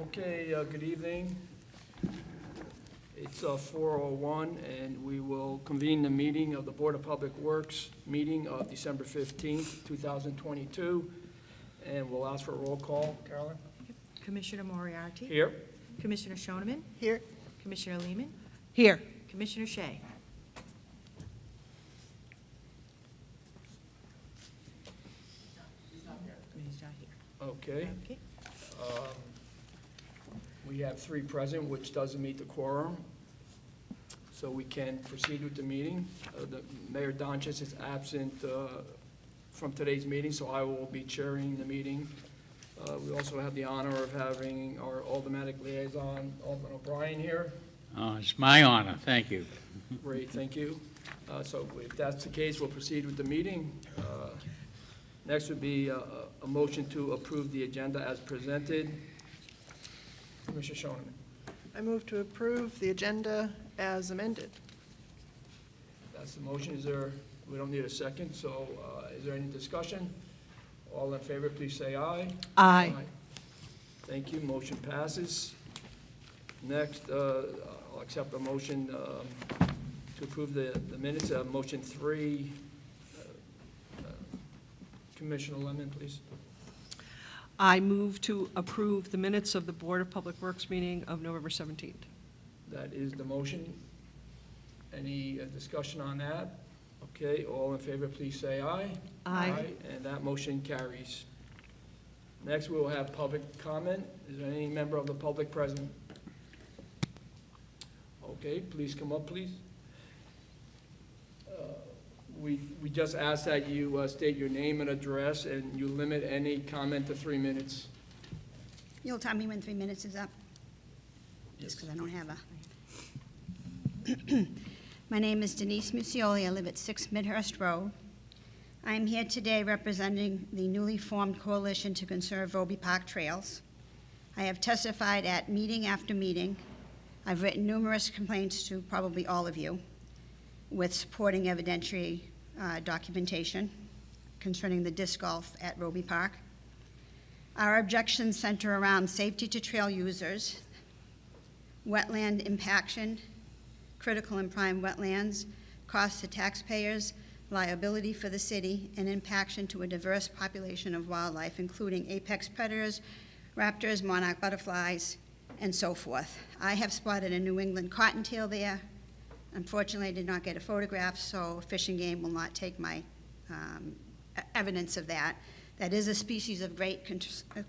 Okay, good evening. It's 4:01, and we will convene the meeting of the Board of Public Works meeting of December 15th, 2022. And we'll ask for a roll call. Carolyn? Commissioner Moriarty? Here. Commissioner Shoneman? Here. Commissioner Lehman? Here. Commissioner Shea? He's not here. Okay. Okay. We have 3 present, which doesn't meet the quorum, so we can proceed with the meeting. The Mayor Donchis is absent from today's meeting, so I will be chairing the meeting. We also have the honor of having our aldermanic liaison, Alderman O'Brien, here. Oh, it's my honor. Thank you. Great, thank you. So if that's the case, we'll proceed with the meeting. Next would be a motion to approve the agenda as presented. Commissioner Shoneman. I move to approve the agenda as amended. That's the motion. Is there, we don't need a second, so is there any discussion? All in favor, please say aye. Aye. Thank you. Motion passes. Next, I'll accept a motion to approve the minutes. Motion 3. Commissioner Lemon, please. I move to approve the minutes of the Board of Public Works meeting of November 17th. That is the motion. Any discussion on that? Okay, all in favor, please say aye. Aye. And that motion carries. Next, we will have public comment. Is there any member of the public present? Okay, please come up, please. We just ask that you state your name and address, and you limit any comment to 3 minutes. You'll tell me when 3 minutes is up? Just because I don't have a... My name is Denise Musioli. I live at 6 Midhurst Road. I am here today representing the newly formed Coalition to Conserve Roby Park Trails. I have testified at meeting after meeting. I've written numerous complaints to probably all of you with supporting evidentiary documentation concerning the disc golf at Roby Park. Our objections center around safety to trail users, wetland impaction, critical and prime wetlands, cost to taxpayers, liability for the city, and impaction to a diverse population of wildlife, including apex predators, raptors, monarch butterflies, and so forth. I have spotted a New England cottontail there. Unfortunately, I did not get a photograph, so Fish and Game will not take my evidence of that. That is a species of great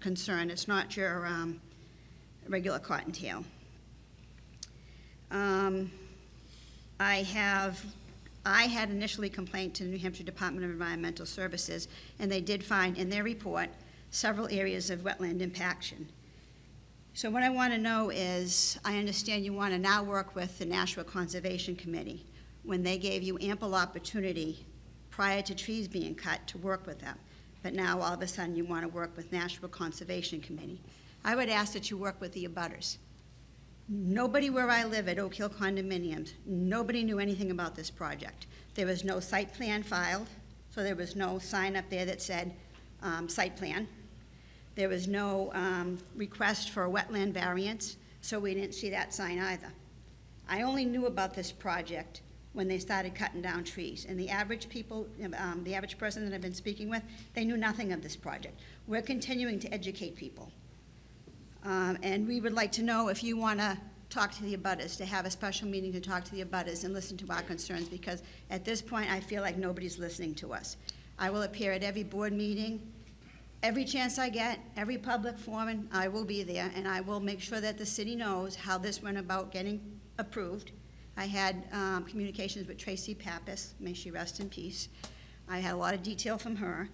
concern. It's not your regular cottontail. I had initially complained to the New Hampshire Department of Environmental Services, and they did find in their report several areas of wetland impaction. So what I want to know is, I understand you want to now work with the Nashua Conservation Committee when they gave you ample opportunity prior to trees being cut to work with them. But now all of a sudden you want to work with Nashua Conservation Committee. I would ask that you work with the abutters. Nobody where I live at Oak Hill Condominiums, nobody knew anything about this project. There was no site plan filed, so there was no sign up there that said site plan. There was no request for a wetland variance, so we didn't see that sign either. I only knew about this project when they started cutting down trees, and the average people, the average person that I've been speaking with, they knew nothing of this project. We're continuing to educate people. And we would like to know if you want to talk to the abutters, to have a special meeting to talk to the abutters and listen to our concerns, because at this point, I feel like nobody's listening to us. I will appear at every board meeting. Every chance I get, every public forum, I will be there, and I will make sure that the city knows how this went about getting approved. I had communications with Tracy Pappas, may she rest in peace. I had a lot of detail from her,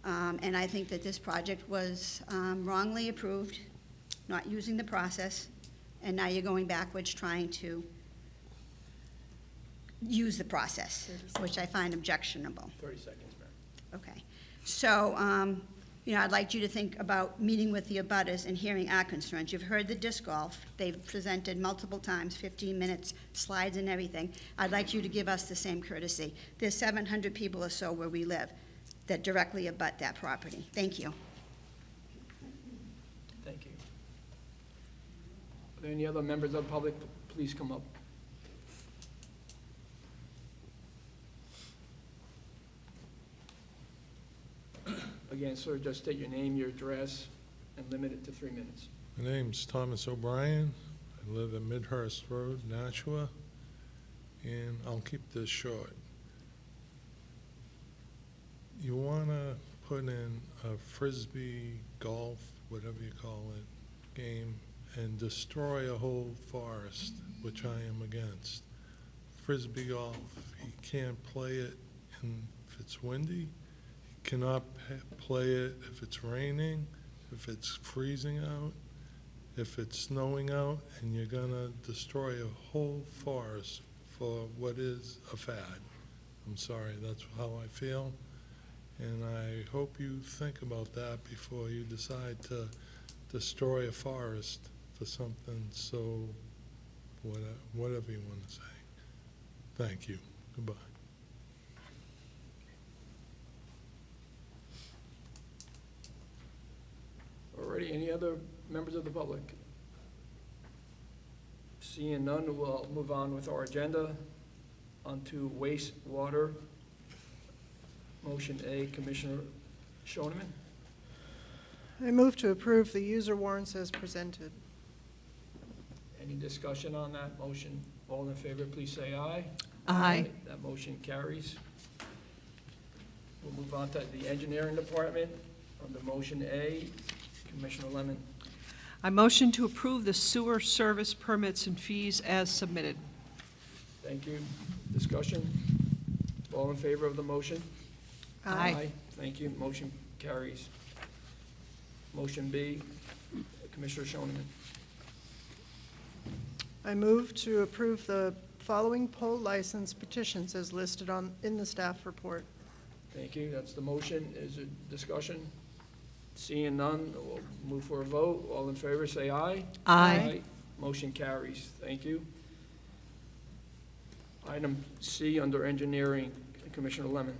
and I think that this project was wrongly approved, not using the process, and now you're going backwards trying to use the process, which I find objectionable. 30 seconds, Mayor. Okay. So, I'd like you to think about meeting with the abutters and hearing our concerns. You've heard the disc golf. They've presented multiple times, 15 minutes, slides and everything. I'd like you to give us the same courtesy. There's 700 people or so where we live that directly abut that property. Thank you. Thank you. Any other members of the public, please come up. Again, sir, just state your name, your address, and limit it to 3 minutes. My name's Thomas O'Brien. I live at Midhurst Road, Nashua, and I'll keep this short. You want to put in a frisbee, golf, whatever you call it, game, and destroy a whole forest, which I am against. Frisbee golf, you can't play it if it's windy. You cannot play it if it's raining, if it's freezing out, if it's snowing out, and you're gonna destroy a whole forest for what is a fad. I'm sorry, that's how I feel. And I hope you think about that before you decide to destroy a forest for something so, whatever you want to say. Thank you. Goodbye. Alrighty, any other members of the public? Seeing none, we'll move on with our agenda. Onto wastewater. Motion A, Commissioner Shoneman. I move to approve the user warrants as presented. Any discussion on that motion? All in favor, please say aye. Aye. That motion carries. We'll move on to the engineering department. Under motion A, Commissioner Lemon. I motion to approve the sewer service permits and fees as submitted. Thank you. Discussion? All in favor of the motion? Aye. Thank you. Motion carries. Motion B, Commissioner Shoneman. I move to approve the following poll license petitions as listed in the staff report. Thank you. That's the motion. Is there discussion? Seeing none, we'll move for a vote. All in favor, say aye. Aye. Motion carries. Thank you. Item C, under engineering, Commissioner Lemon.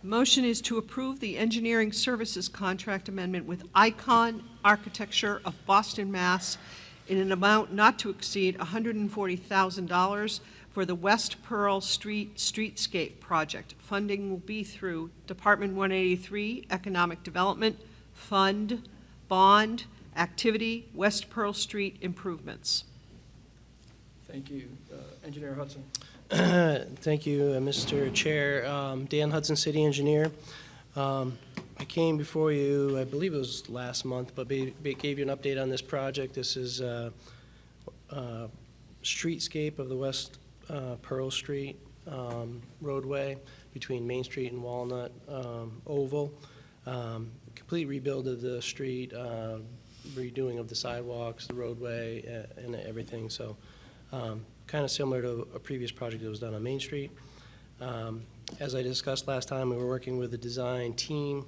Motion is to approve the engineering services contract amendment with Icon Architecture of Boston, Mass. In an amount not to exceed $140,000 for the West Pearl Street Streetscape Project. Funding will be through Department 183 Economic Development Fund, Bond, Activity, West Pearl Street Improvements. Thank you. Engineer Hudson. Thank you, Mr. Chair. Dan Hudson, City Engineer. I came before you, I believe it was last month, but gave you an update on this project. This is a streetscape of the West Pearl Street roadway between Main Street and Walnut Oval. Complete rebuild of the street, redoing of the sidewalks, the roadway, and everything. So kind of similar to a previous project that was done on Main Street. As I discussed last time, we were working with the design team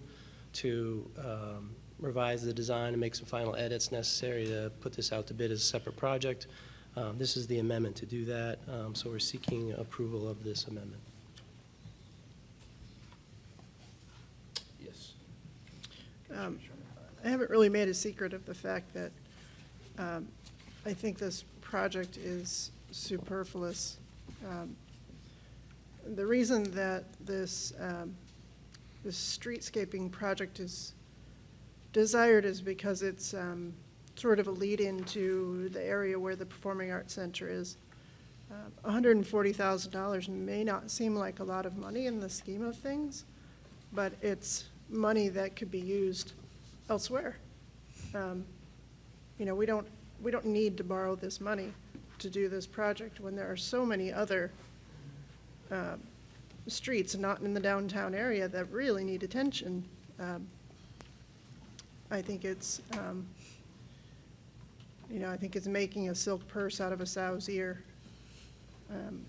to revise the design and make some final edits necessary to put this out to bid as a separate project. This is the amendment to do that, so we're seeking approval of this amendment. Yes. I haven't really made a secret of the fact that I think this project is superfluous. The reason that this streetscaping project is desired is because it's sort of a lead-in to the area where the Performing Arts Center is. $140,000 may not seem like a lot of money in the scheme of things, but it's money that could be used elsewhere. You know, we don't need to borrow this money to do this project when there are so many other streets not in the downtown area that really need attention. I think it's, you know, I think it's making a silk purse out of a sow's ear.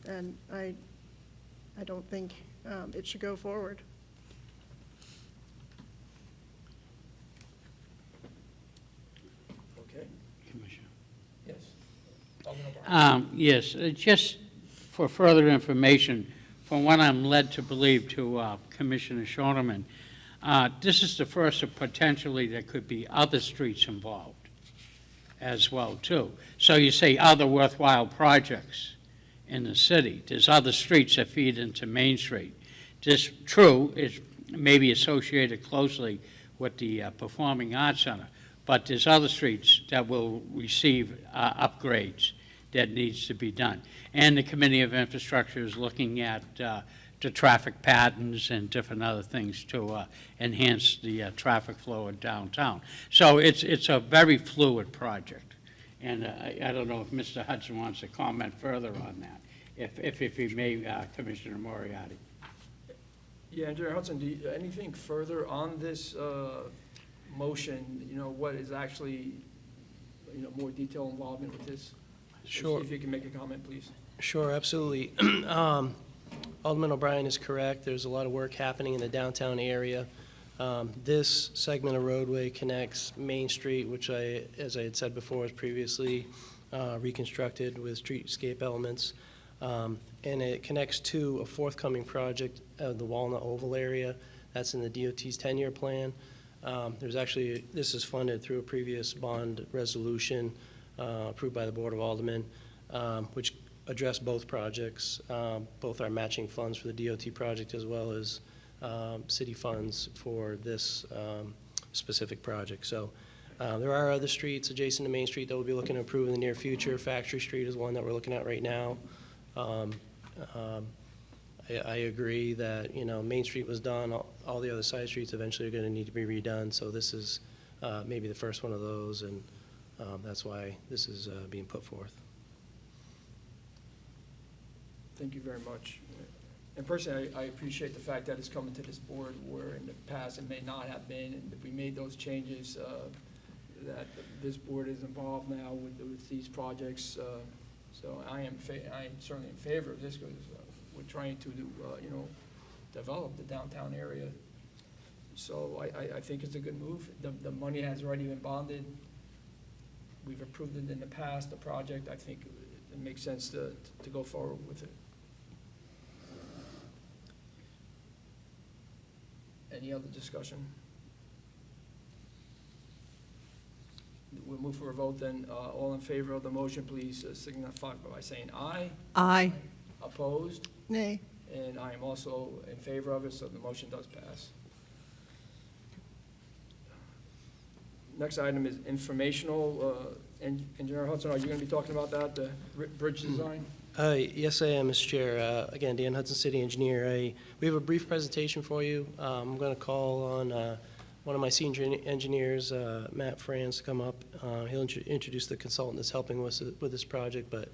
And I don't think it should go forward. Okay. Commissioner. Yes. Alderman O'Brien. Yes, just for further information, from what I'm led to believe to Commissioner Shoneman, this is the first of potentially there could be other streets involved as well, too. So you say other worthwhile projects in the city. There's other streets that feed into Main Street. This, true, is maybe associated closely with the Performing Arts Center, but there's other streets that will receive upgrades that needs to be done. And the Committee of Infrastructure is looking at the traffic patterns and different other things to enhance the traffic flow in downtown. So it's a very fluid project. And I don't know if Mr. Hudson wants to comment further on that, if he may, Commissioner Moriarty. Yeah, Engineer Hudson, anything further on this motion, what is actually, more detailed involvement with this? Sure. If you can make a comment, please. Sure, absolutely. Alderman O'Brien is correct. There's a lot of work happening in the downtown area. This segment of roadway connects Main Street, which as I had said before, was previously reconstructed with streetscape elements. And it connects to a forthcoming project, the Walnut Oval area. That's in the DOT's 10-year plan. This is funded through a previous bond resolution approved by the Board of Aldermen, which address both projects. Both are matching funds for the DOT project as well as city funds for this specific project. So there are other streets adjacent to Main Street that we'll be looking to improve in the near future. Factory Street is one that we're looking at right now. I agree that, Main Street was done. All the other side streets eventually are going to need to be redone. So this is maybe the first one of those, and that's why this is being put forth. Thank you very much. And personally, I appreciate the fact that it's coming to this board where in the past it may not have been, and if we made those changes, that this board is involved now with these projects. So I am certainly in favor of this because we're trying to do, develop the downtown area. So I think it's a good move. The money has already been bonded. We've approved it in the past, the project. I think it makes sense to go forward with it. Any other discussion? We'll move for a vote then. All in favor of the motion, please signify by saying aye. Aye. Opposed? Nay. And I am also in favor of it, so the motion does pass. Next item is informational. Engineer Hudson, are you going to be talking about that, the bridge design? Yes, I am, Mr. Chair. Again, Dan Hudson, City Engineer. We have a brief presentation for you. I'm going to call on one of my senior engineers, Matt Franz, to come up. He'll introduce the consultant that's helping us with this project, but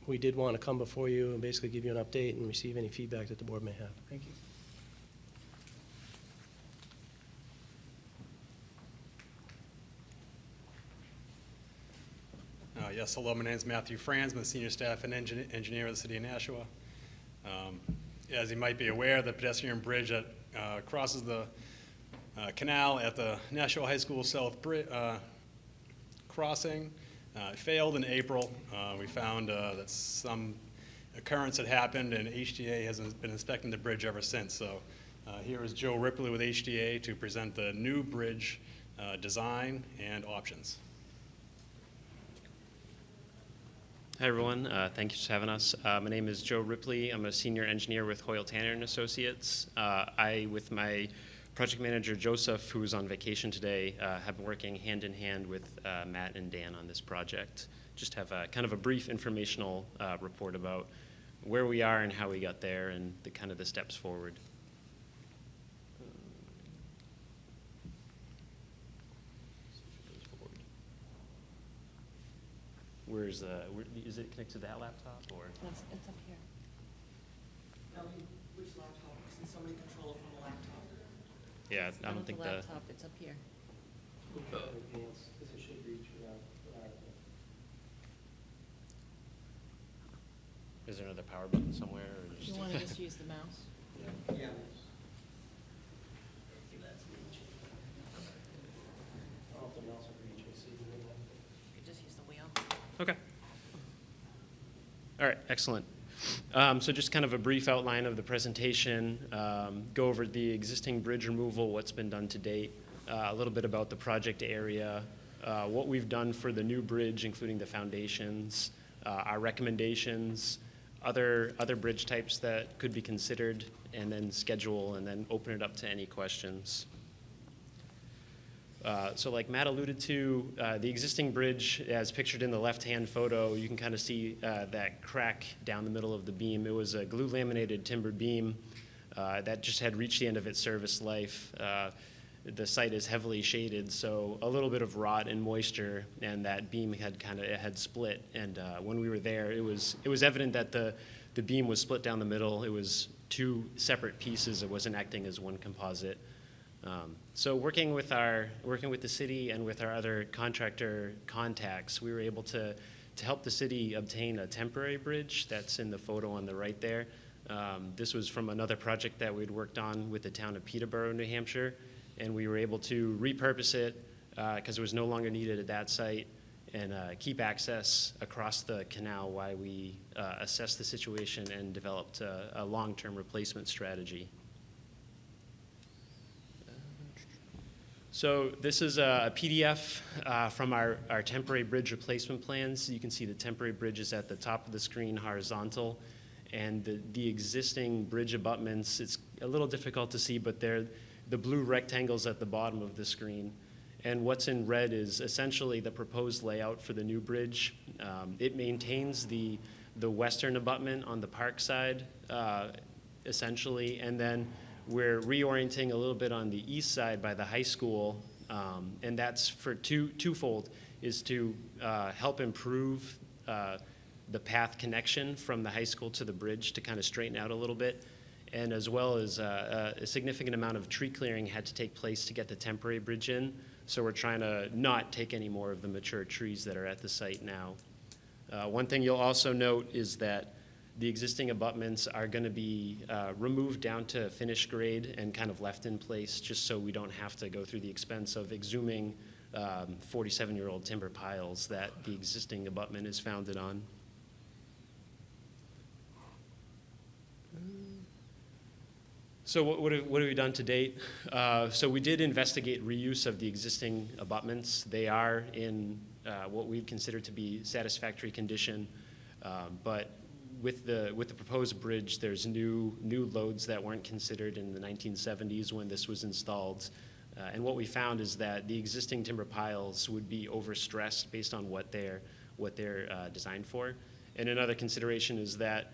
we did want to come before you and basically give you an update and receive any feedback that the board may have. Thank you. Yes, hello, my name is Matthew Franz. I'm the senior staff and engineer of the city of Nashua. As you might be aware, the pedestrian bridge that crosses the canal at the Nashua High School South crossing failed in April. We found that some occurrence had happened, and HDA has been inspecting the bridge ever since. So here is Joe Ripley with HDA to present the new bridge design and options. Hi, everyone. Thank you for having us. My name is Joe Ripley. I'm a senior engineer with Hoyle Tanner and Associates. I, with my project manager, Joseph, who's on vacation today, have been working hand in hand with Matt and Dan on this project. Just have kind of a brief informational report about where we are and how we got there and the kind of the steps forward. Is it connected to that laptop or? It's up here. Which laptop? Can somebody control it from the laptop? Yeah, I don't think the. Laptop, it's up here. Is there another power button somewhere? Or You want to just use the mouse? Yeah. You just use the wheel. Okay. All right, excellent. So just kind of a brief outline of the presentation, go over the existing bridge removal, what's been done to date, a little bit about the project area, what we've done for the new bridge, including the foundations, our recommendations, other bridge types that could be considered, and then schedule, and then open it up to any questions. So like Matt alluded to, the existing bridge, as pictured in the left-hand photo, you can kind of see that crack down the middle of the beam. It was a glue laminated timber beam that just had reached the end of its service life. The site is heavily shaded, so a little bit of rot and moisture, and that beam had split. And when we were there, it was evident that the beam was split down the middle. It was two separate pieces. It wasn't acting as one composite. So working with the city and with our other contractor contacts, we were able to help the city obtain a temporary bridge that's in the photo on the right there. This was from another project that we'd worked on with the town of Peterborough, New Hampshire, and we were able to repurpose it because it was no longer needed at that site, and keep access across the canal while we assessed the situation and developed a long-term replacement strategy. So this is a PDF from our temporary bridge replacement plans. You can see the temporary bridge is at the top of the screen, horizontal, and the existing bridge abutments, it's a little difficult to see, but they're the blue rectangles at the bottom of the screen. And what's in red is essentially the proposed layout for the new bridge. It maintains the western abutment on the park side, essentially, and then we're reorienting a little bit on the east side by the high school, and that's for twofold, is to help improve the path connection from the high school to the bridge to kind of straighten out a little bit, and as well as a significant amount of tree clearing had to take place to get the temporary bridge in, so we're trying to not take any more of the mature trees that are at the site now. One thing you'll also note is that the existing abutments are going to be removed down to finished grade and kind of left in place just so we don't have to go through the expense of exhuming 47-year-old timber piles that the existing abutment is founded on. So what have we done to date? So we did investigate reuse of the existing abutments. They are in what we consider to be satisfactory condition, but with the proposed bridge, there's new loads that weren't considered in the 1970s when this was installed. And what we found is that the existing timber piles would be overstressed based on what they're designed for. And another consideration is that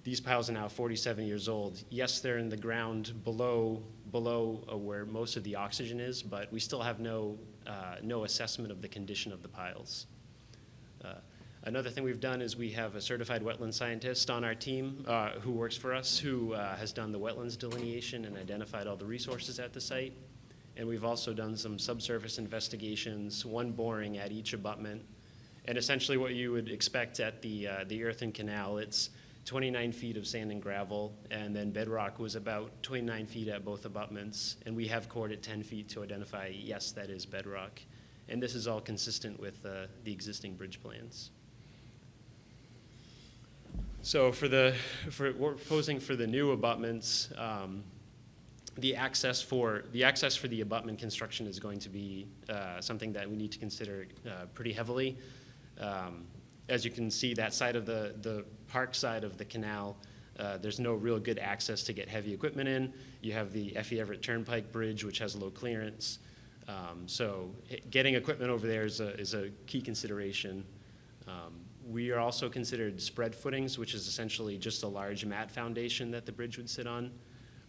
these piles are now 47 years old. Yes, they're in the ground below where most of the oxygen is, but we still have no assessment of the condition of the piles. Another thing we've done is we have a certified wetland scientist on our team who works for us, who has done the wetlands delineation and identified all the resources at the site. And we've also done some subsurface investigations, one boring at each abutment. And essentially what you would expect at the earthen canal, it's 29 feet of sand and gravel, and then bedrock was about 29 feet at both abutments. And we have cored at 10 feet to identify, yes, that is bedrock. And this is all consistent with the existing bridge plans. So we're proposing for the new abutments, the access for the abutment construction is going to be something that we need to consider pretty heavily. As you can see, that side of the park side of the canal, there's no real good access to get heavy equipment in. You have the F.E. Everett Turnpike Bridge, which has low clearance. So getting equipment over there is a key consideration. We are also considered spread footings, which is essentially just a large mat foundation that the bridge would sit on.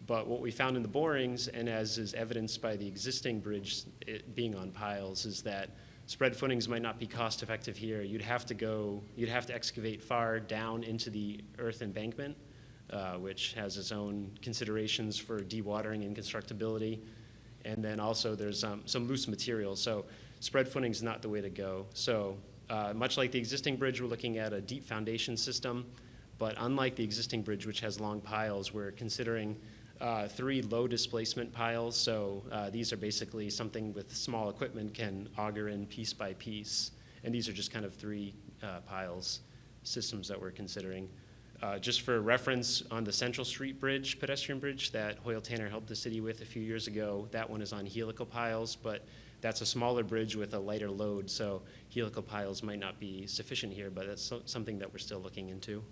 But what we found in the borings, and as is evidenced by the existing bridge it being on piles, is that spread footings might not be cost effective here. You'd have to excavate far down into the earth embankment, which has its own considerations for dewatering and constructability. And then also there's some loose material. So spread footing is not the way to go. So much like the existing bridge, we're looking at a deep foundation system, but unlike the existing bridge, which has long piles, we're considering 3 low displacement piles. So these are basically something with small equipment can auger in piece by piece. And these are just kind of 3 piles systems that we're considering. Just for reference, on the Central Street Bridge, pedestrian bridge that Hoyle Tanner helped the city with a few years ago, that one is on helical piles, but That's a smaller bridge with a lighter load, so helical piles might not be sufficient here, but that's something that we're still looking into.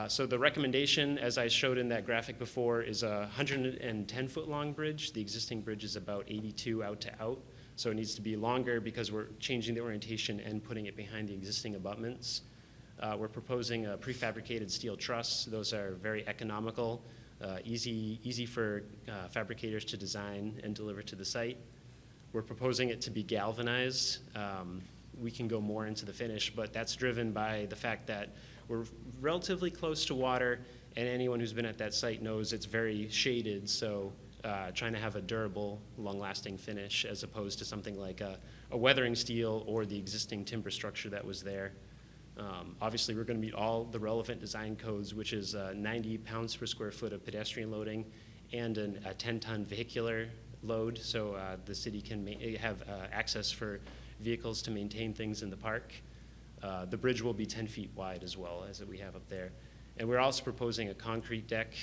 So the recommendation, as I showed in that graphic before, is a 110-foot-long bridge. The existing bridge is about 82 out to out, so it needs to be longer because we're changing the orientation and putting it behind the existing abutments. We're proposing a prefabricated steel truss. Those are very economical, easy for fabricators to design and deliver to the site. We're proposing it to be galvanized. We can go more into the finish, but that's driven by the fact that we're relatively close to water, and anyone who's been at that site knows it's very shaded, so trying to have a durable, long-lasting finish as opposed to something like a weathering steel or the existing timber structure that was there. Obviously, we're going to meet all the relevant design codes, which is 90 pounds per square foot of pedestrian loading and a 10-ton vehicular load, so the city can have access for vehicles to maintain things in the park. The bridge will be 10 feet wide as well as we have up there. And we're also proposing a concrete deck.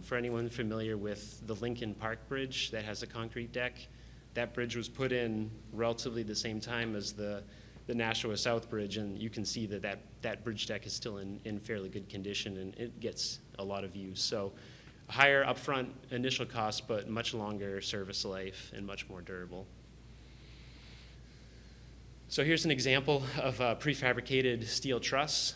For anyone familiar with the Lincoln Park Bridge that has a concrete deck, that bridge was put in relatively the same time as the Nashua South Bridge, and you can see that bridge deck is still in fairly good condition, and it gets a lot of use. So higher upfront initial cost, but much longer service life and much more durable. So here's an example of a prefabricated steel truss.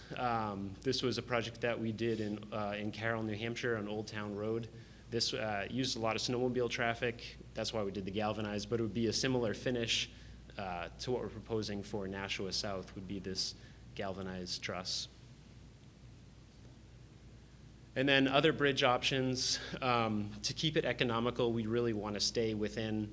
This was a project that we did in Carroll, New Hampshire on Old Town Road. This used a lot of snowmobile traffic. That's why we did the galvanized, but it would be a similar finish to what we're proposing for Nashua South would be this galvanized truss. And then other bridge options, to keep it economical, we really want to stay within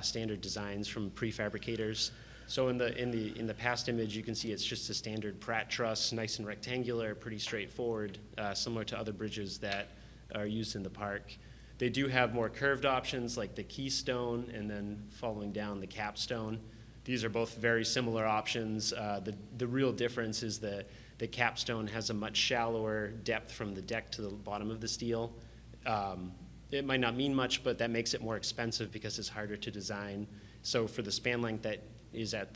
standard designs from prefabricators. So in the past image, you can see it's just a standard Pratt truss, nice and rectangular, pretty straightforward, similar to other bridges that are used in the park. They do have more curved options like the keystone and then following down the capstone. These are both very similar options. The real difference is that the capstone has a much shallower depth from the deck to the bottom of the steel. It might not mean much, but that makes it more expensive because it's harder to design. So for the span length that is at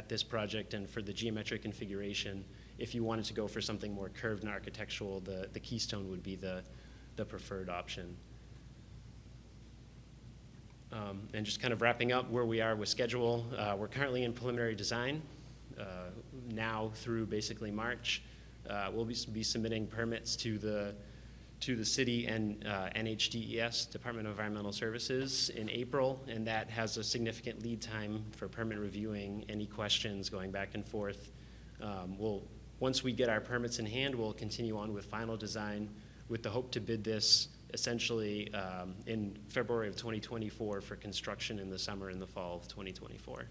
this project and for the geometric configuration, if you wanted to go for something more curved and architectural, the keystone would be the preferred option. And just kind of wrapping up where we are with schedule, we're currently in preliminary design now through basically March. We'll be submitting permits to the city and NHDES, Department of Environmental Services, in April, and that has a significant lead time for permit reviewing, any questions going back and forth. Once we get our permits in hand, we'll continue on with final design with the hope to bid this essentially in February of 2024 for construction in the summer and the fall of 2024.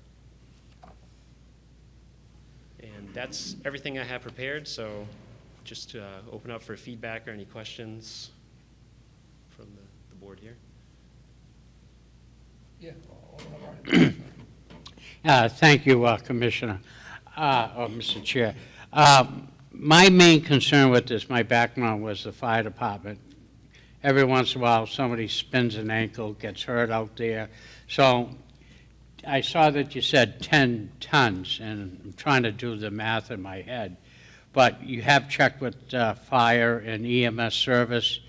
And that's everything I have prepared, so just to open up for feedback or any questions from the board here. Yeah. Thank you, Commissioner, or Mr. Chair. My main concern with this, my background was the fire department. Every once in a while, somebody spins an ankle, gets hurt out there. So I saw that you said 10 tons, and I'm trying to do the math in my head. But you have checked with fire and EMS service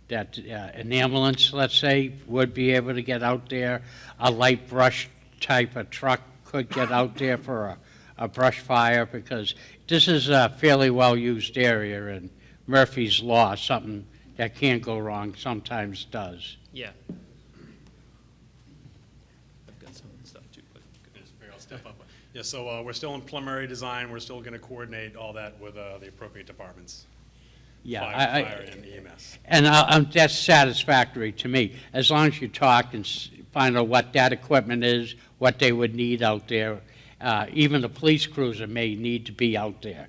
that an ambulance, let's say, would be able to get out there. A light brush type of truck could get out there for a brush fire, because this is a fairly well-used area, and Murphy's Law, something that can't go wrong sometimes does. Yeah. I've got some stuff too, but I'll step up. Yeah, so we're still in preliminary design. We're still going to coordinate all that with the appropriate departments. Yeah, Fire and EMS. And that's satisfactory to me, as long as you talk and find out what that equipment is, what they would need out there. Even the police cruiser may need to be out there,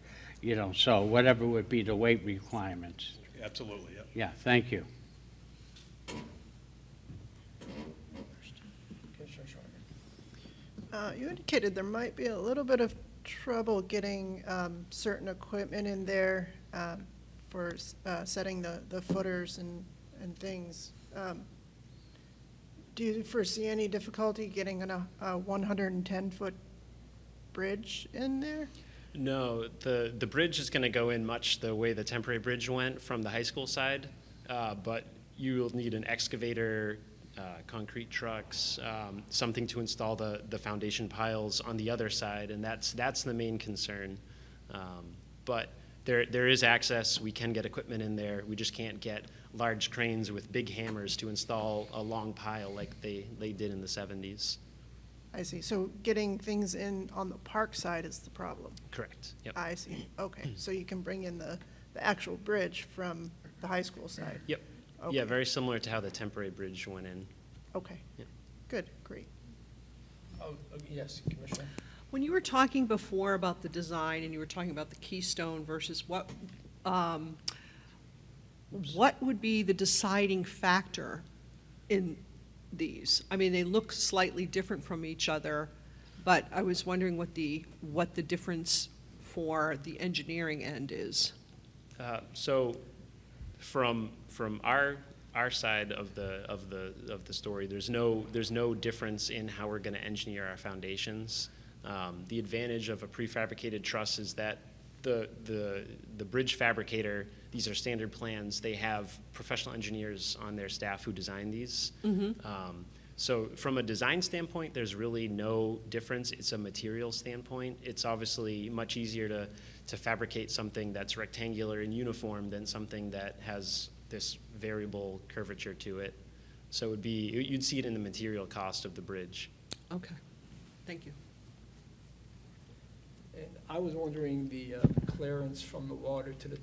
so whatever would be the weight requirements. Absolutely, yep. Yeah, thank you. You indicated there might be a little bit of trouble getting certain equipment in there for setting the footers and things. Do you foresee any difficulty getting a 110-foot bridge in there? No, the bridge is going to go in much the way the temporary bridge went from the high school side, but you will need an excavator, concrete trucks, something to install the foundation piles on the other side, and that's the main concern. But there is access. We can get equipment in there. We just can't get large cranes with big hammers to install a long pile like they did in the 70s. I see. So getting things in on the park side is the problem? Correct. Yep. I see. Okay. So you can bring in the actual bridge from the high school side? Yep. Okay. Yeah, very similar to how the temporary bridge went in. Okay. Yep. Good, great. Oh, yes, Commissioner. When you were talking before about the design, and you were talking about the keystone versus what would be the deciding factor in these? I mean, they look slightly different from each other, but I was wondering what the difference for the engineering end is. So, from our side of the story, there's no difference in how we're going to engineer our foundations. The advantage of a prefabricated truss is that the bridge fabricator, these are standard plans. They have professional engineers on their staff who design these. So from a design standpoint, there's really no difference. It's a material standpoint. It's obviously much easier to fabricate something that's rectangular and uniform than something that has this variable curvature to it. So you'd see it in the material cost of the bridge. Okay, thank you. And I was wondering the clearance from the water to the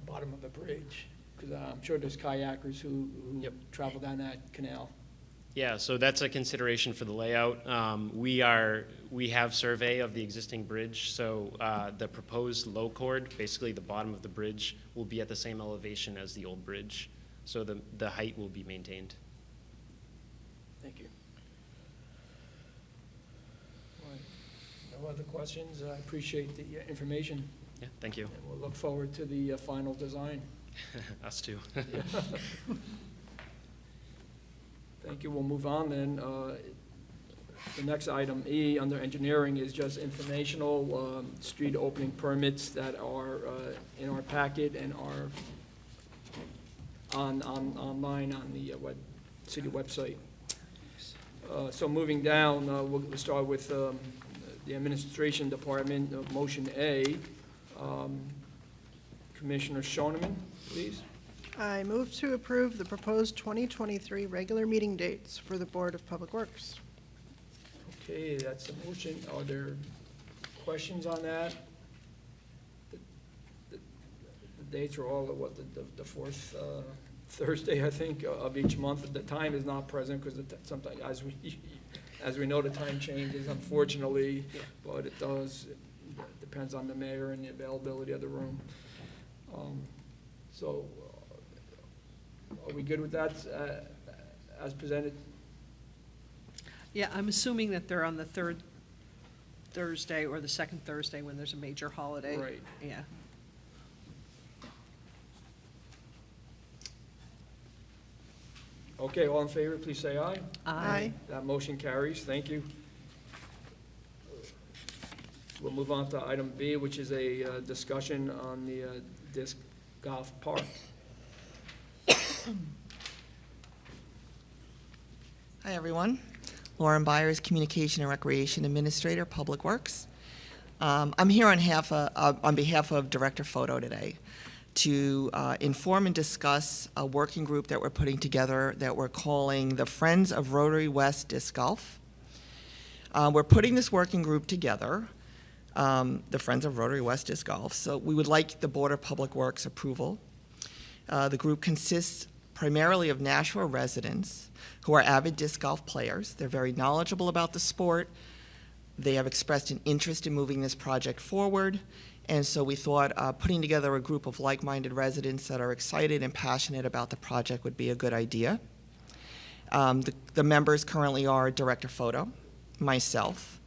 bottom of the bridge, because I'm sure there's kayakers who Yep. travel down that canal. Yeah, so that's a consideration for the layout. We have survey of the existing bridge, so the proposed low chord, basically the bottom of the bridge, will be at the same elevation as the old bridge. So the height will be maintained. Thank you. All right. No other questions? I appreciate the information, Yeah, thank you. and we'll look forward to the final design. Us too. Thank you. We'll move on then. The next item, E, under engineering, is just informational street opening permits that are in our packet and are online on the city website. So moving down, we'll start with the administration department, motion A. Commissioner Shoneman, please. I move to approve the proposed 2023 regular meeting dates for the Board of Public Works. Okay, that's a motion. Are there questions on that? The dates are all, the fourth Thursday, I think, of each month. The time is not present because sometimes, as we know, the time changes, unfortunately, but it depends on the mayor and the availability of the room. So, are we good with that as presented? Yeah, I'm assuming that they're on the third Thursday or the second Thursday when there's a major holiday. Right. Yeah. Okay, all in favor, please say aye. Aye. That motion carries. Thank you. We'll move on to item B, which is a discussion on the disc golf park. Hi, everyone. Lauren Byers, Communication and Recreation Administrator, Public Works. I'm here on behalf of Director Photo today to inform and discuss a working group that we're putting together that we're calling the Friends of Rotary West Disc Golf. We're putting this working group together, the Friends of Rotary West Disc Golf, so we would like the Board of Public Works approval. The group consists primarily of Nashua residents who are avid disc golf players. They're very knowledgeable about the sport. They have expressed an interest in moving this project forward, and so we thought putting together a group of like-minded residents that are excited and passionate about the project would be a good idea. The members currently are Director Photo, myself,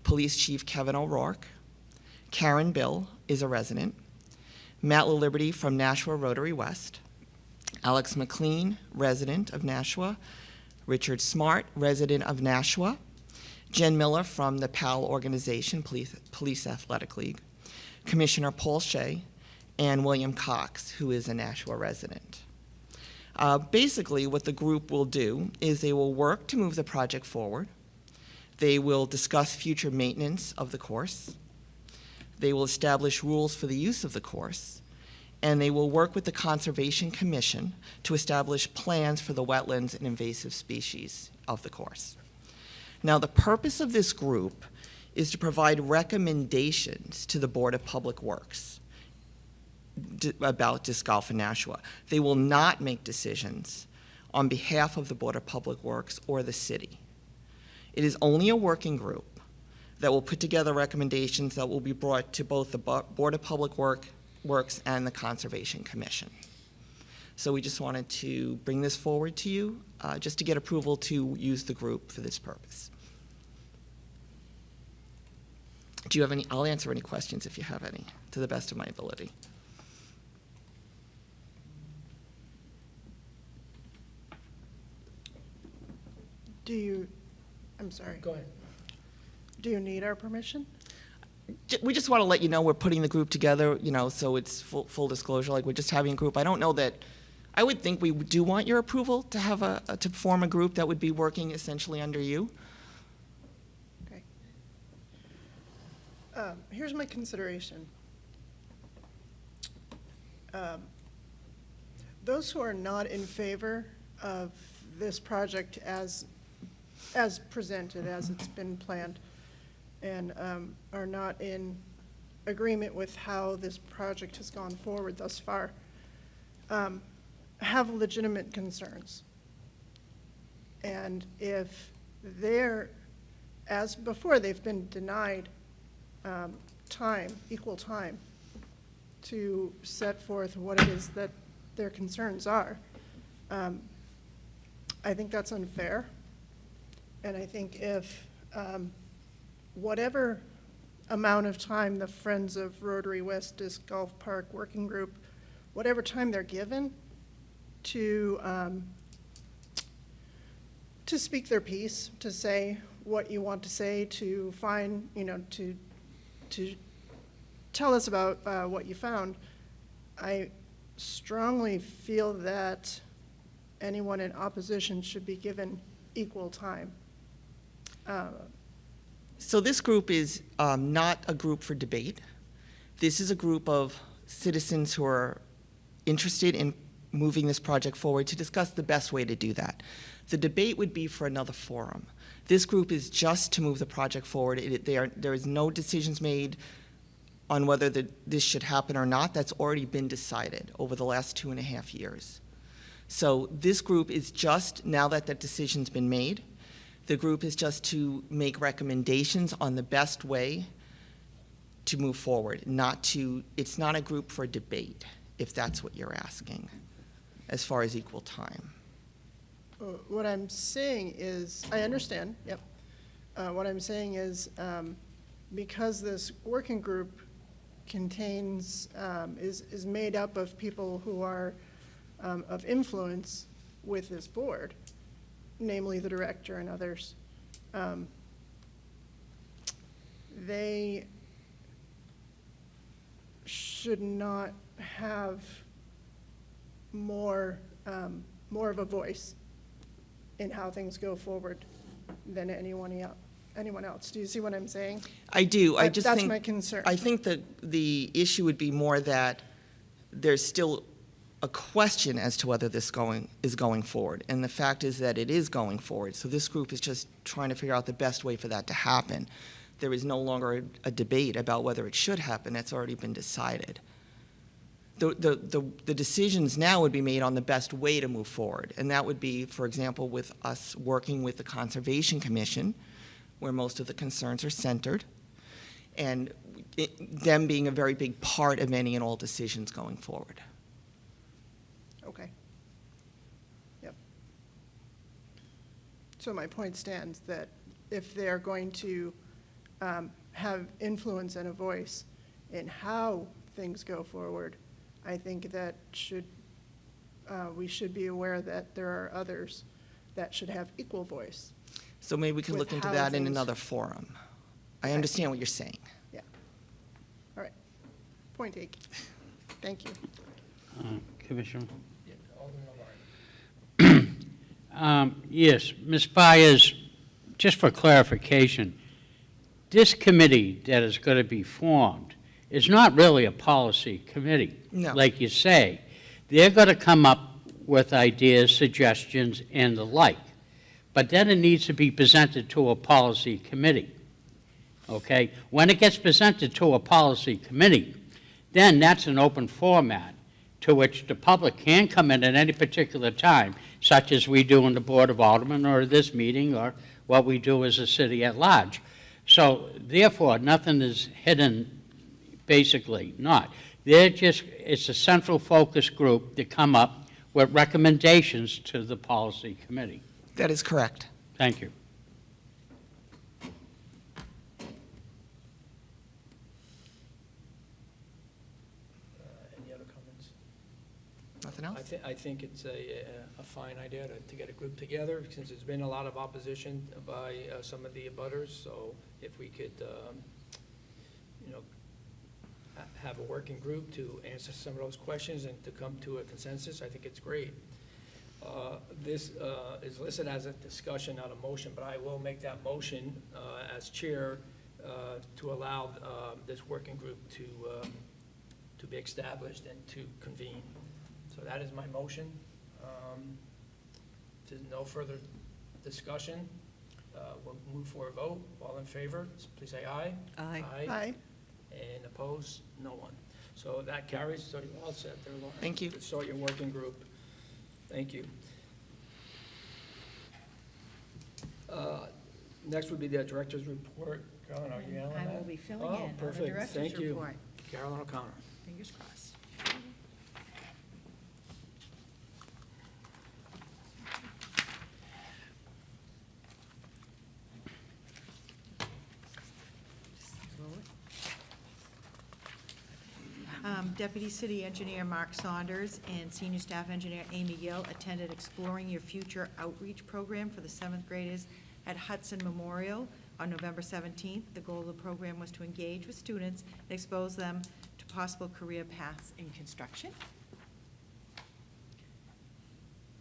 Police Chief Kevin O'Rourke, Karen Bill is a resident, Matt LaLiberty from Nashua Rotary West, Alex McLean, resident of Nashua, Richard Smart, resident of Nashua, Jen Miller from the PAL organization, Police Athletic League, Commissioner Paul Shea, and William Cox, who is a Nashua resident. Basically, what the group will do is they will work to move the project forward. They will discuss future maintenance of the course. They will establish rules for the use of the course. And they will work with the Conservation Commission to establish plans for the wetlands and invasive species of the course. Now, the purpose of this group is to provide recommendations to the Board of Public Works about disc golf in Nashua. They will not make decisions on behalf of the Board of Public Works or the city. It is only a working group that will put together recommendations that will be brought to both the Board of Public Works and the Conservation Commission. So we just wanted to bring this forward to you, just to get approval to use the group for this purpose. Do you have any? I'll answer any questions if you have any, to the best of my ability. I'm sorry, Go ahead. do you need our permission? We just want to let you know we're putting the group together, so it's full disclosure, like we're just having a group. I don't know that, I would think we do want your approval to have to form a group that would be working essentially under you. Okay. Here's my consideration. Those who are not in favor of this project as presented, as it's been planned, and are not in agreement with how this project has gone forward thus far, have legitimate concerns. And if they're, as before, they've been denied equal time to set forth what it is that their concerns are, I think that's unfair. And I think if whatever amount of time the Friends of Rotary West Disc Golf Park Working Group, whatever time they're given to speak their piece, to say what you want to say, to find, to tell us about what you found, I strongly feel that anyone in opposition should be given equal time. So this group is not a group for debate. This is a group of citizens who are interested in moving this project forward to discuss the best way to do that. The debate would be for another forum. This group is just to move the project forward. There is no decisions made on whether this should happen or not. That's already been decided over the last 2.5 years. So this group is just, now that that decision's been made, the group is just to make recommendations on the best way to move forward, it's not a group for debate, if that's what you're asking, as far as equal time. What I'm saying is, I understand, yep. What I'm saying is, because this working group contains, is made up of people who are of influence with this board, namely the director and others, they should not have more of a voice in how things go forward than anyone else. Do you see what I'm saying? I do. I just think that's my concern. I think that the issue would be more that there's still a question as to whether this is going forward. And the fact is that it is going forward. So this group is just trying to figure out the best way for that to happen. There is no longer a debate about whether it should happen. That's already been decided. The decisions now would be made on the best way to move forward. And that would be, for example, with us working with the Conservation Commission, where most of the concerns are centered, and them being a very big part of any and all decisions going forward. Okay. Yep. So my point stands that if they're going to have influence and a voice in how things go forward, I think that we should be aware that there are others that should have equal voice. So maybe we can With look into how that in things- another forum. I Okay. understand what you're saying. Yeah. All right. Point taken. Thank you. Commissioner? Yeah, Alderman O'Brien. Yes, Ms. Byers, just for clarification, this committee that is going to be formed is not really a policy committee. No. Like you say. They're going to come up with ideas, suggestions, and the like. But then it needs to be presented to a policy committee. Okay? When it gets presented to a policy committee, then that's an open format to which the public can come in at any particular time, such as we do in the Board of Aldermen or this meeting or what we do as a city at large. So therefore, nothing is hidden, basically, not. They're just, it's a central focus group to come up with recommendations to the policy committee. That is correct. Thank you. Any other comments? Nothing else? I think it's a fine idea to get a group together, since there's been a lot of opposition by some of the abutters, so if we could, you know, have a working group to answer some of those questions and to come to a consensus, I think it's great. This is listed as a discussion, not a motion, but I will make that motion as chair to allow this working group to be established and to convene. So that is my motion. If there's no further discussion, we'll move for a vote. All in favor, please say aye. Aye. Aye. And opposed, no one. So that carries, so you're all set there, Lauren. Thank you. To start your working group. Thank you. Next would be the director's report. Carolyn, are you on that? I will be filling Oh, in on the perfect. director's Thank you. report. Carolyn O'Connor. Fingers crossed. Deputy City Engineer Mark Saunders and Senior Staff Engineer Amy Gill attended Exploring Your Future outreach program for the 7th graders at Hudson Memorial on November 17th. The goal of the program was to engage with students and expose them to possible career paths in construction.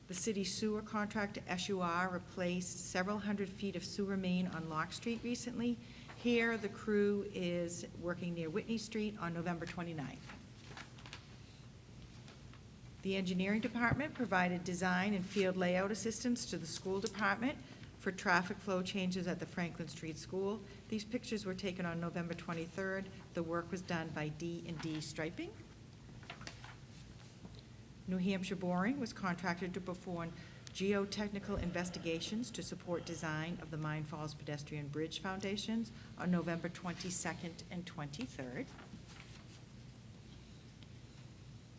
The city sewer contractor, SUR, replaced several hundred feet of sewer main on Lock Street recently. Here, the crew is working near Whitney Street on November 29th. The engineering department provided design and field layout assistance to the school department for traffic flow changes at the Franklin Street School. These pictures were taken on November 23rd. The work was done by D&D Striping. New Hampshire Boring was contracted to perform geotechnical investigations to support design of the Mine Falls Pedestrian Bridge foundations on November 22nd and 23rd.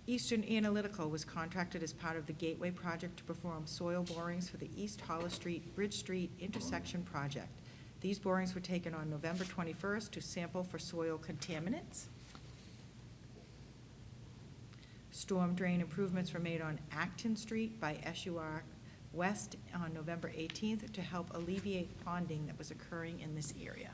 Eastern Analytical was contracted as part of the Gateway Project to perform soil borings for the East Hollis Street, Bridge Street intersection project. These borings were taken on November 21st to sample for soil contaminants. Storm drain improvements were made on Acton Street by SUR West on November 18th to help alleviate ponding that was occurring in this area.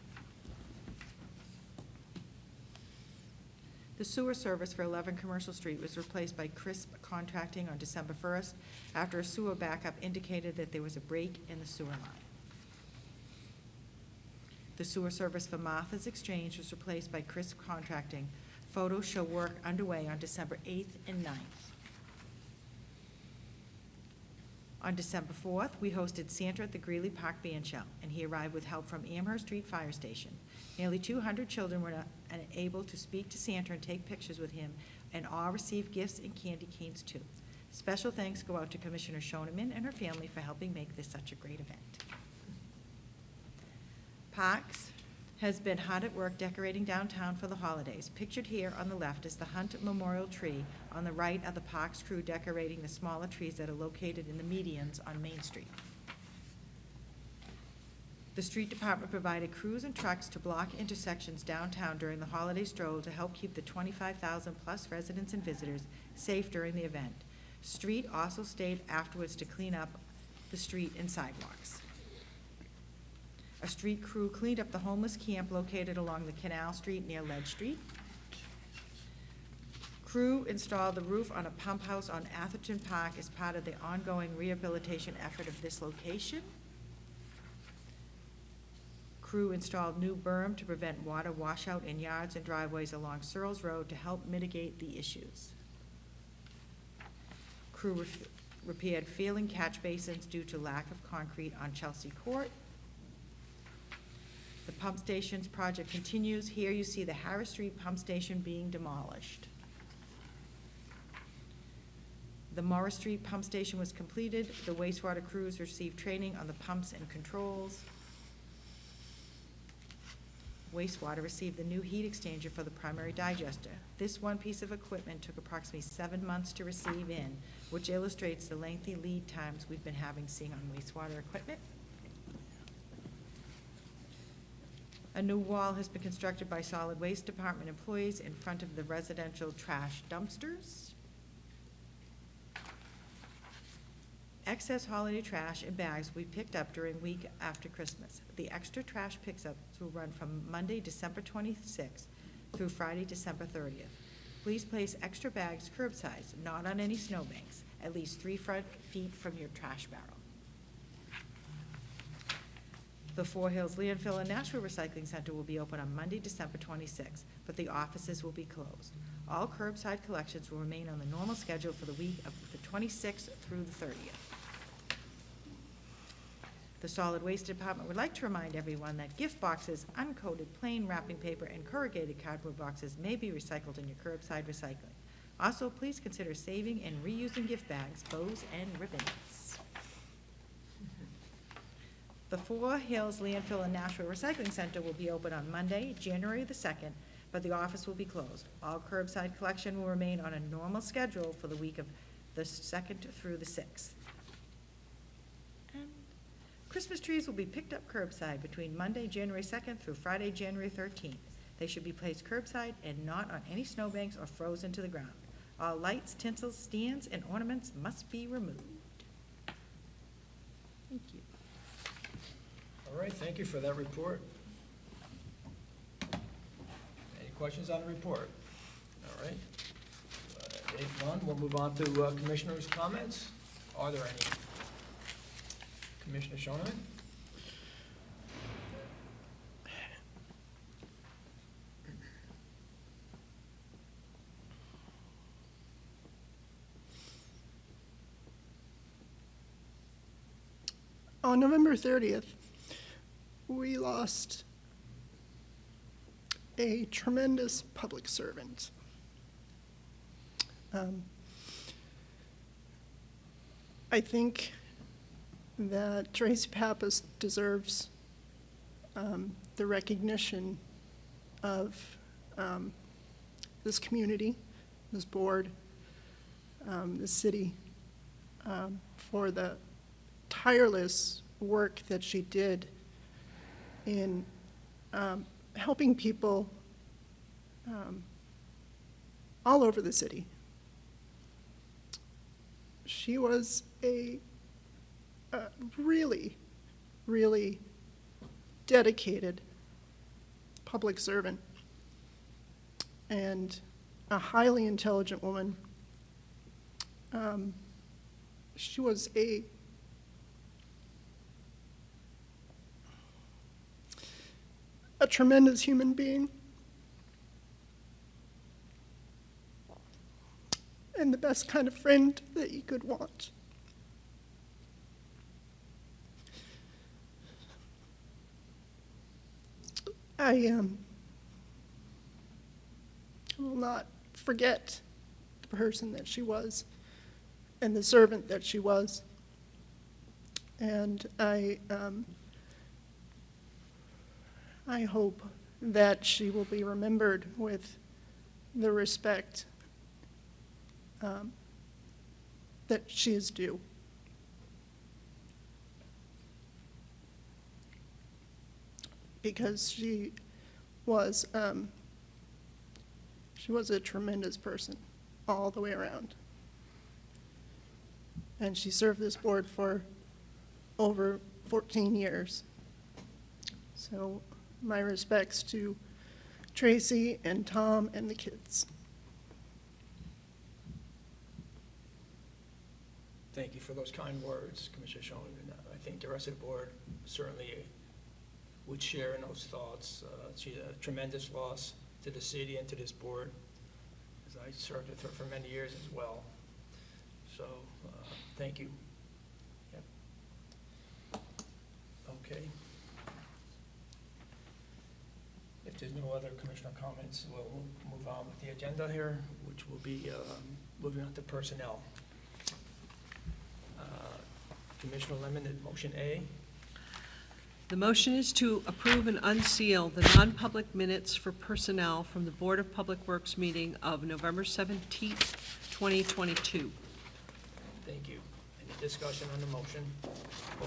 The sewer service for 11 Commercial Street was replaced by Crisp Contracting on December 1st after a sewer backup indicated that there was a break in the sewer line. The sewer service for Martha's Exchange was replaced by Crisp Contracting. Photos show work underway on December 8th and 9th. On December 4th, we hosted Santa at the Greeley Park Band Shell, and he arrived with help from Amherst Street Fire Station. Nearly 200 children were able to speak to Santa and take pictures with him, and all received gifts and candy canes too. Special thanks go out to Commissioner Schoeneman and her family for helping make this such a great event. Parks has been hard at work decorating downtown for the holidays. Pictured here on the left is the Hunt Memorial Tree. On the right are the Parks crew decorating the smaller trees that are located in the medians on Main Street. The street department provided crews and trucks to block intersections downtown during the holiday stroll to help keep the 25,000-plus residents and visitors safe during the event. Street also stayed afterwards to clean up the street and sidewalks. A street crew cleaned up the homeless camp located along the Canal Street near Ledge Street. Crew installed the roof on a pump house on Atherton Park as part of the ongoing rehabilitation effort of this location. Crew installed new berm to prevent water washout in yards and driveways along Searles Road to help mitigate the issues. Crew repaired failing catch basins due to lack of concrete on Chelsea Court. The pump stations project continues. Here you see the Harris Street pump station being demolished. The Morris Street pump station was completed. The wastewater crews received training on the pumps and controls. Wastewater received the new heat exchanger for the primary digester. This one piece of equipment took approximately 7 months to receive in, which illustrates the lengthy lead times we've been seeing on wastewater equipment. A new wall has been constructed by Solid Waste Department employees in front of the residential trash dumpsters. Excess holiday trash and bags will be picked up during week after Christmas. The extra trash pickups will run from Monday, December 26th through Friday, December 30th. Please place extra bags curbside, not on any snowbanks, at least 3 feet from your trash barrel. The Four Hills Landfill and Nashua Recycling Center will be open on Monday, December 26th, but the offices will be closed. All curbside collections will remain on the normal schedule for the week of the 26th through the 30th. The Solid Waste Department would like to remind everyone that gift boxes, uncoated plain wrapping paper, and corrugated cardboard boxes may be recycled in your curbside recycling. Also, please consider saving and reusing gift bags, bows, and ribbons. The Four Hills Landfill and Nashua Recycling Center will be open on Monday, January the 2nd, but the office will be closed. All curbside collection will remain on a normal schedule for the week of the 2nd through the 6th. And Christmas trees will be picked up curbside between Monday, January 2nd through Friday, January 13th. They should be placed curbside and not on any snowbanks or frozen to the ground. All lights, tinsels, stands, and ornaments must be removed. Thank you. All right, thank you for that report. Any questions on the report? All right. If none, we'll move on to commissioners' comments. Are there any? Commissioner Shoneman? On November 30th, we lost a tremendous public servant. I think that Tracy Pappas deserves the recognition of this community, this board, the city, for the tireless work that she did in helping people all over the city. She was a really, really dedicated public servant and a highly intelligent woman. She was a tremendous human being and the best kind of friend that you could want. I will not forget the person that she was and the servant that she was. And I hope that she will be remembered with the respect that she is due. Because she was a tremendous person all the way around. And she served this board for over 14 years. So my respects to Tracy and Tom and the kids. Thank you for those kind words, Commissioner Schoen. I think the rest of the board certainly would share in those thoughts. She's a tremendous loss to the city and to this board, as I served with her for many years as well. So, thank you. Yep. Okay. If there's no other commissioner comments, we'll move on with the agenda here, which will be moving on to personnel. Commissioner Lemon, motion A. The motion is to approve and unseal the non-public minutes for personnel from the Board of Public Works meeting of November 17th, 2022. Thank you. Any discussion on the motion?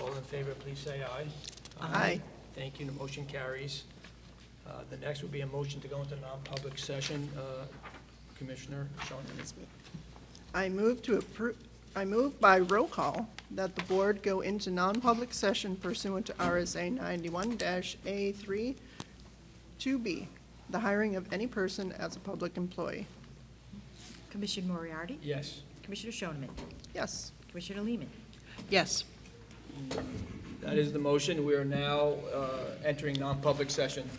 All in favor, please say aye. Aye. Thank you, the motion carries. The next would be a motion to go into non-public session. Commissioner Schoen. I move by roll call that the board go into non-public session pursuant to RSA 91-A3 2B, the hiring of any person as a public employee. Commissioner Moriarty? Yes. Commissioner Schoeneman? Yes. Commissioner Lehman? Yes. That is the motion. We are now entering non-public session.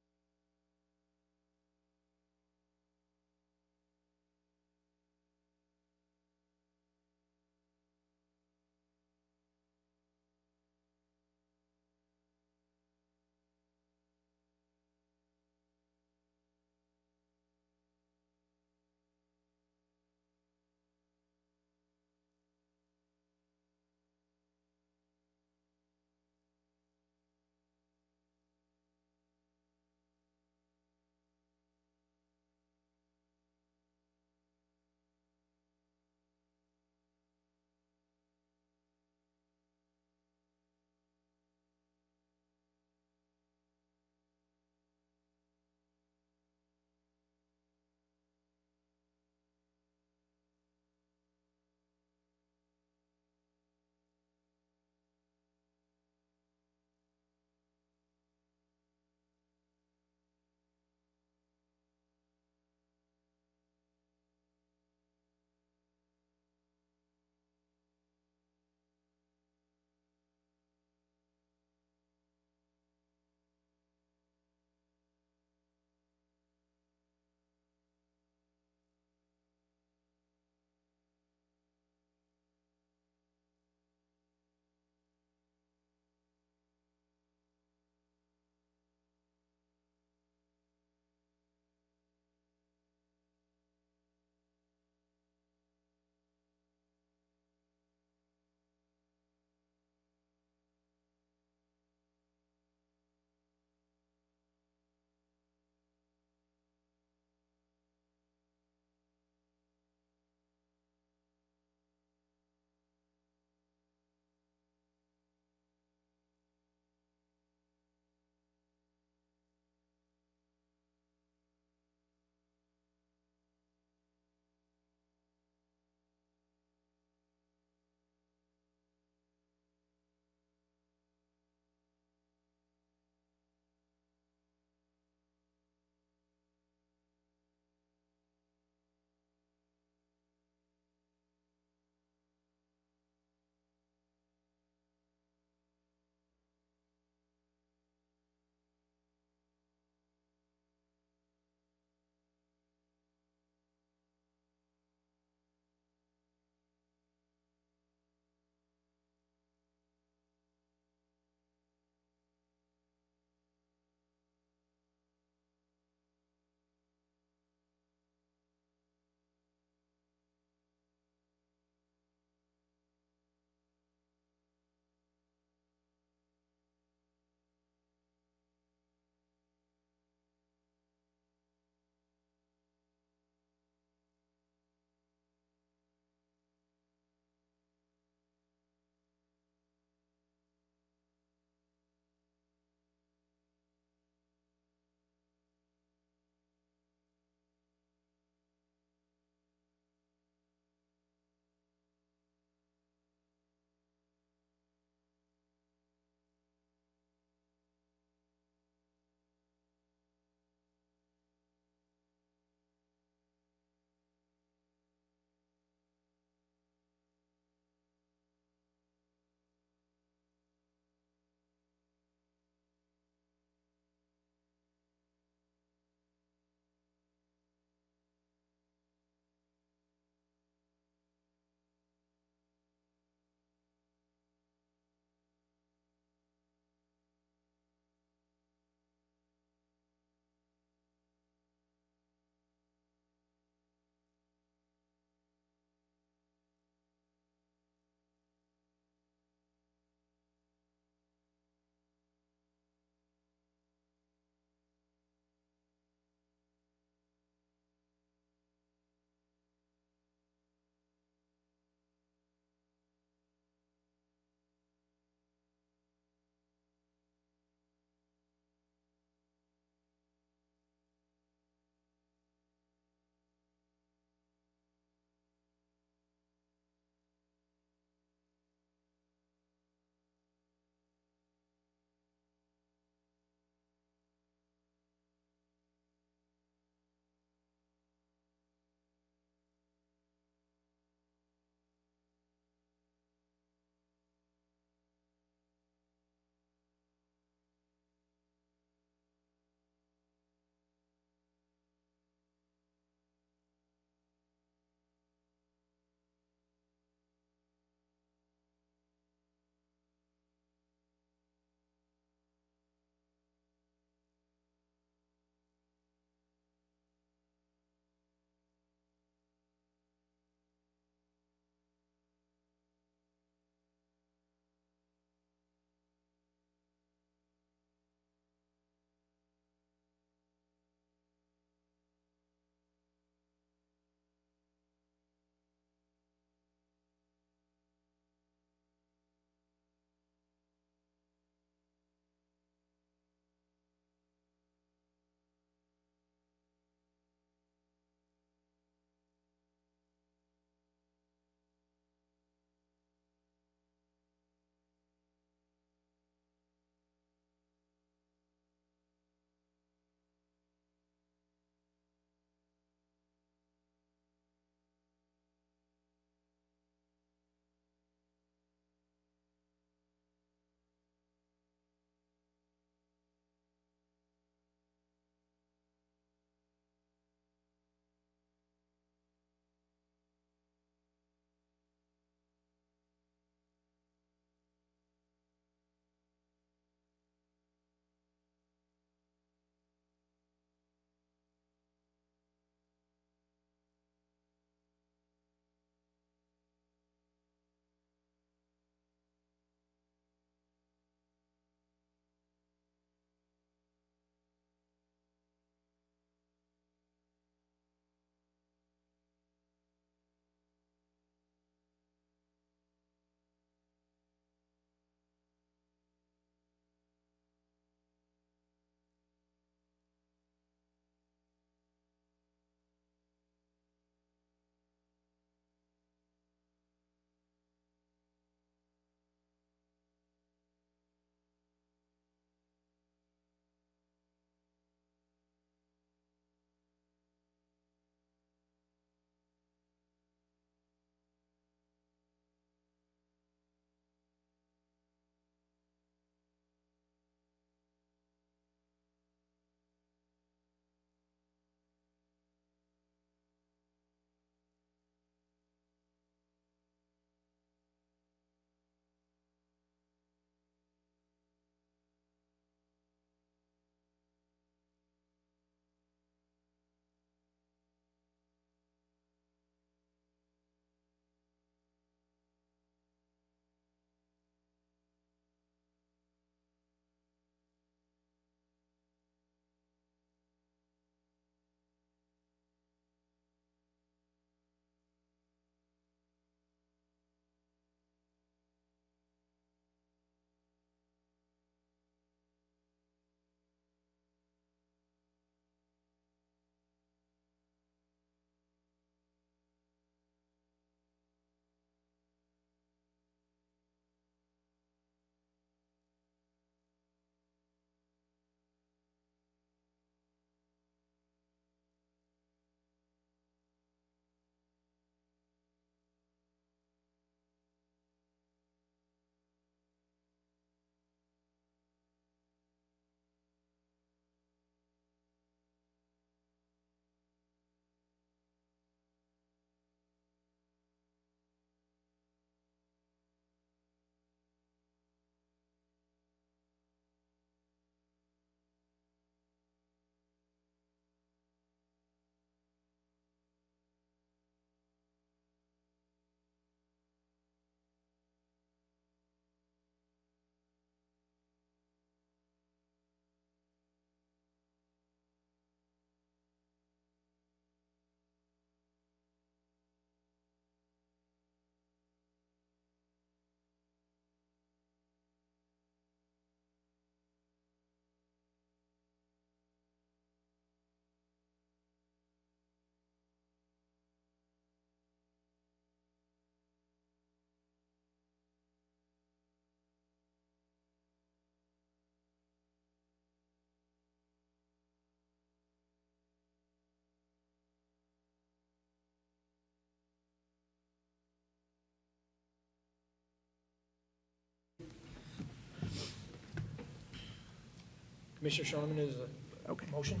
Commissioner Shoneman is a Okay. motion?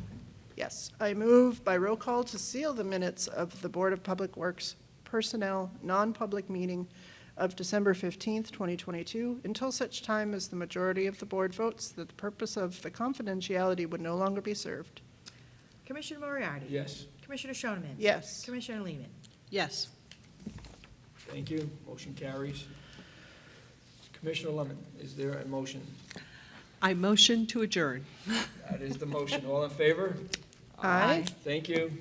Yes, I move by roll call to seal the minutes of the Board of Public Works Personnel non-public meeting of December 15th, 2022, until such time as the majority of the board votes that the purpose of the confidentiality would no longer be served. Commissioner Moriarty? Yes. Commissioner Shoneman? Yes. Commissioner Lehman? Yes. Thank you. Motion carries. Commissioner Lemon, is there a motion? I motion to adjourn. That is the motion. All in favor? Aye. Thank you.